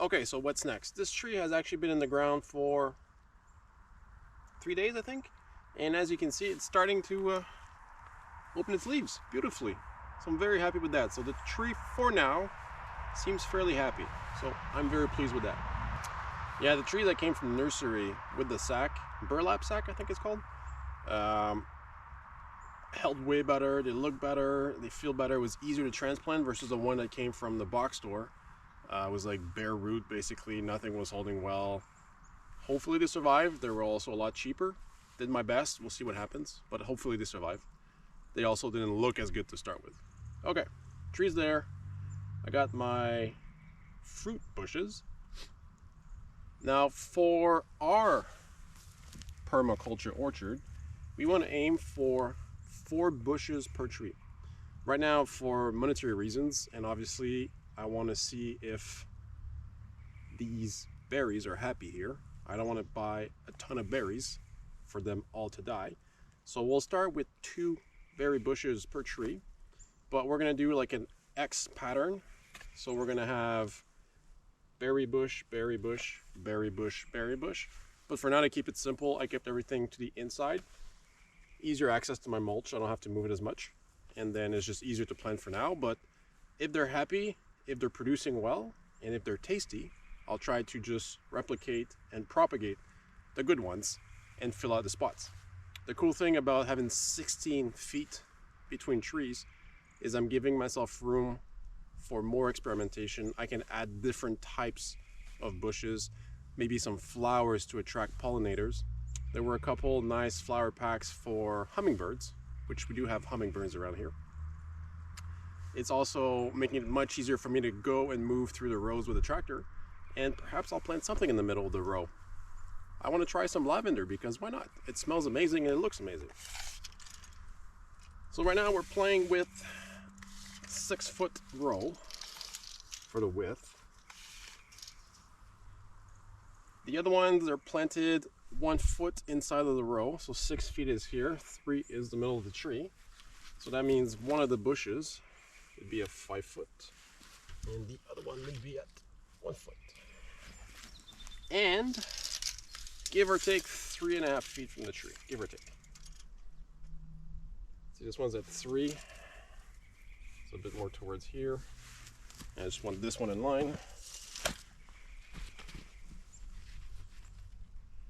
Okay, so what's next? This tree has actually been in the ground for 3 days, I think. And as you can see, it's starting to open its leaves beautifully. So I'm very happy with that. So the tree for now seems fairly happy. So I'm very pleased with that. Yeah, the tree that came from the nursery with the sack, burlap sack I think it's called, held way better, they look better, they feel better. It was easier to transplant versus the one that came from the box store. It was like bare root basically, nothing was holding well. Hopefully they survived. They were also a lot cheaper. Did my best, we'll see what happens, but hopefully they survive. They also didn't look as good to start with. Okay, tree's there. I got my fruit bushes. Now for our permaculture orchard, we want to aim for 4 bushes per tree. Right now, for monetary reasons, and obviously I want to see if these berries are happy here. I don't want to buy a ton of berries for them all to die. So we'll start with 2 berry bushes per tree, but we're going to do like an X pattern. So we're going to have berry bush, berry bush, berry bush, berry bush. But for now, to keep it simple, I kept everything to the inside. Easier access to my mulch, I don't have to move it as much. And then it's just easier to plant for now. But if they're happy, if they're producing well, and if they're tasty, I'll try to just replicate and propagate the good ones and fill out the spots. The cool thing about having 16 feet between trees is I'm giving myself room for more experimentation. I can add different types of bushes, maybe some flowers to attract pollinators. There were a couple nice flower packs for hummingbirds, which we do have hummingbirds around here. It's also making it much easier for me to go and move through the rows with a tractor, and perhaps I'll plant something in the middle of the row. I want to try some lavender because why not? It smells amazing and it looks amazing. So right now we're playing with 6-foot row for the width. The other ones are planted 1 foot inside of the row, so 6 feet is here, 3 is the middle of the tree. So that means one of the bushes would be at 5 foot, and the other one would be at 1 foot. And give or take 3.5 feet from the tree, give or take. See, this one's at 3, so a bit more towards here. And I just want this one in line.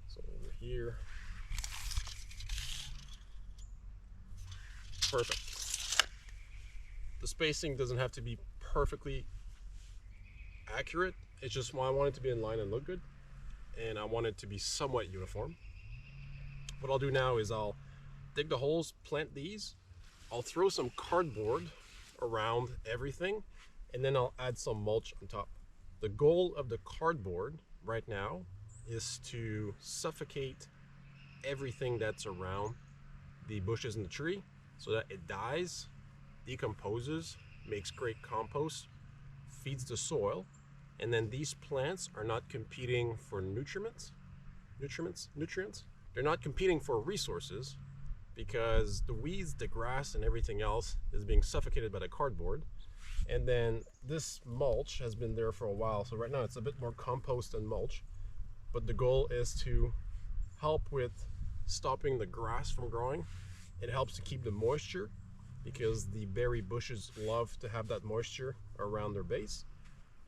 So over here. Perfect. The spacing doesn't have to be perfectly accurate. It's just I want it to be in line and look good. And I want it to be somewhat uniform. What I'll do now is I'll dig the holes, plant these. I'll throw some cardboard around everything, and then I'll add some mulch on top. The goal of the cardboard right now is to suffocate everything that's around the bushes in the tree so that it dies, decomposes, makes great compost, feeds the soil, and then these plants are not competing for nutrients. They're not competing for resources because the weeds, the grass, and everything else is being suffocated by the cardboard. And then this mulch has been there for a while, so right now it's a bit more compost than mulch, but the goal is to help with stopping the grass from growing. It helps to keep the moisture because the berry bushes love to have that moisture around their base,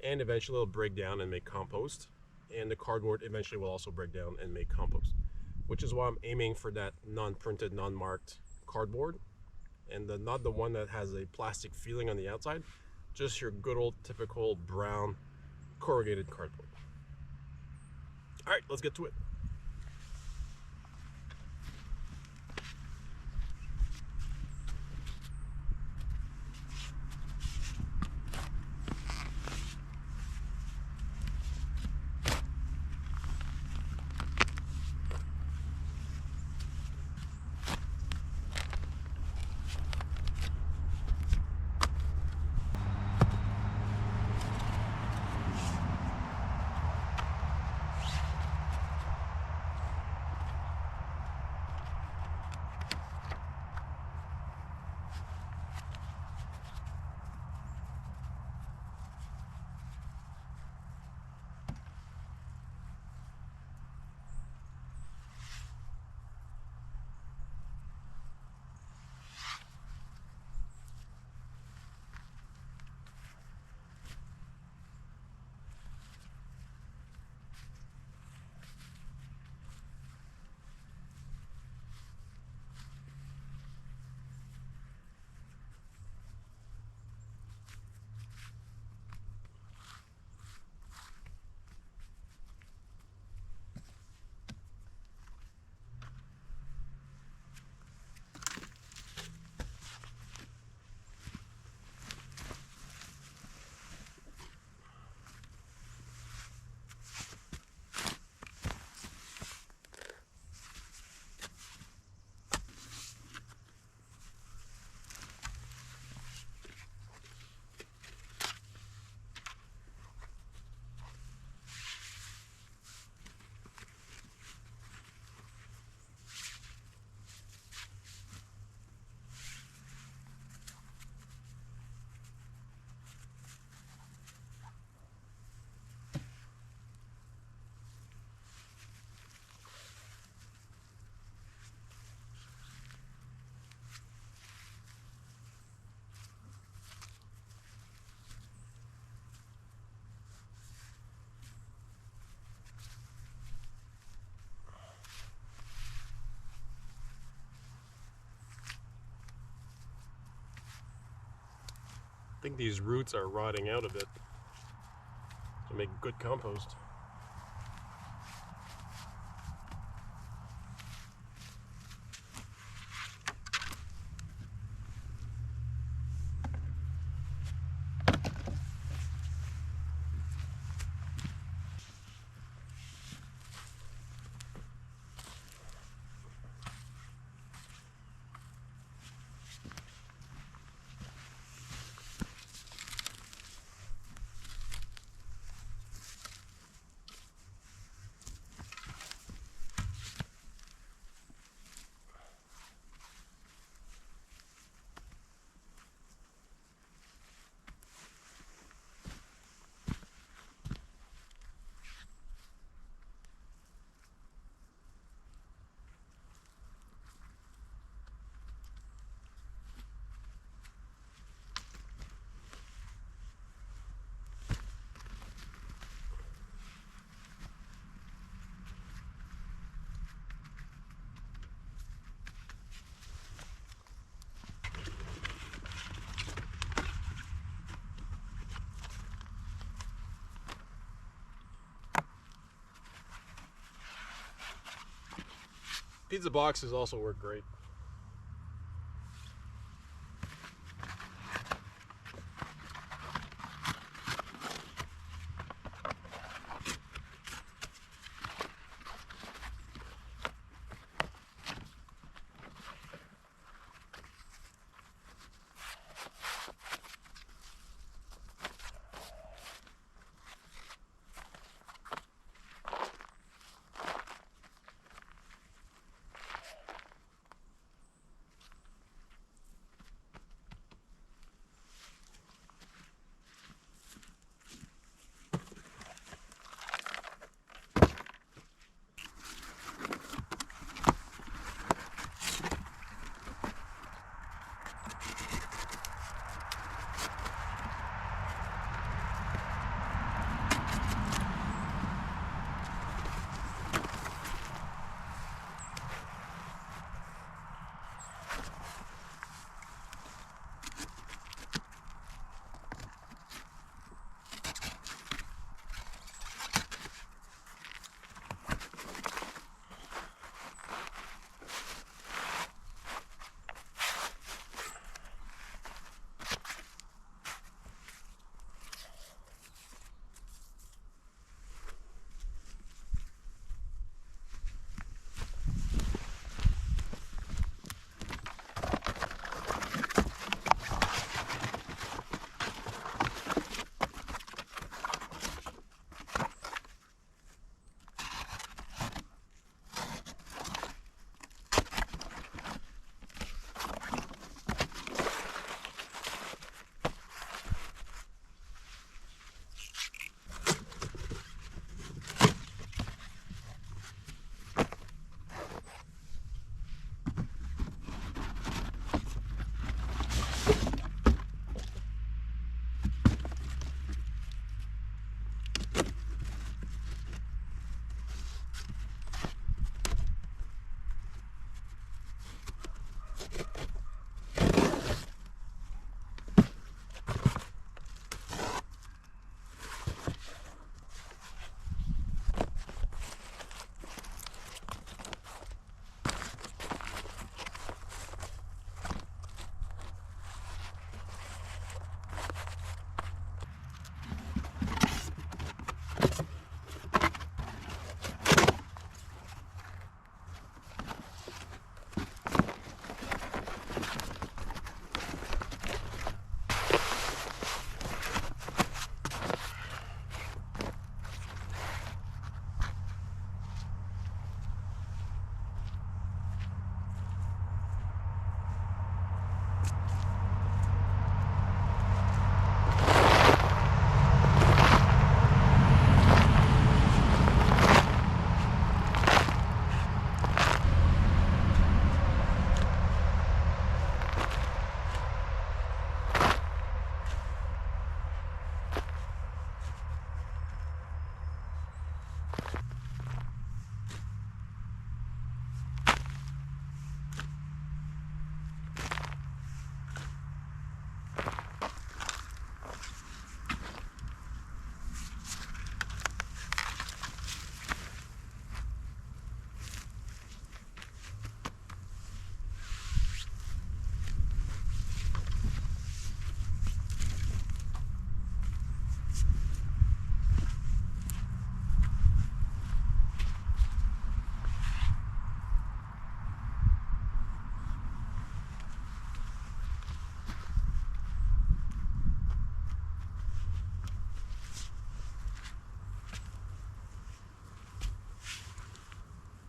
and eventually it'll break down and make compost, and the cardboard eventually will also break down and make compost, which is why I'm aiming for that non-printed, non-marked cardboard, and not the one that has a plastic feeling on the outside, just your good old typical brown corrugated cardboard. All right, let's get to it. think these roots are rotting out a bit to make good compost. Pizza boxes also work great.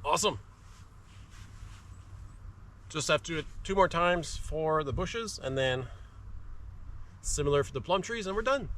Awesome. Just have to do it 2 more times for the bushes, and then similar for the plum trees, and we're done.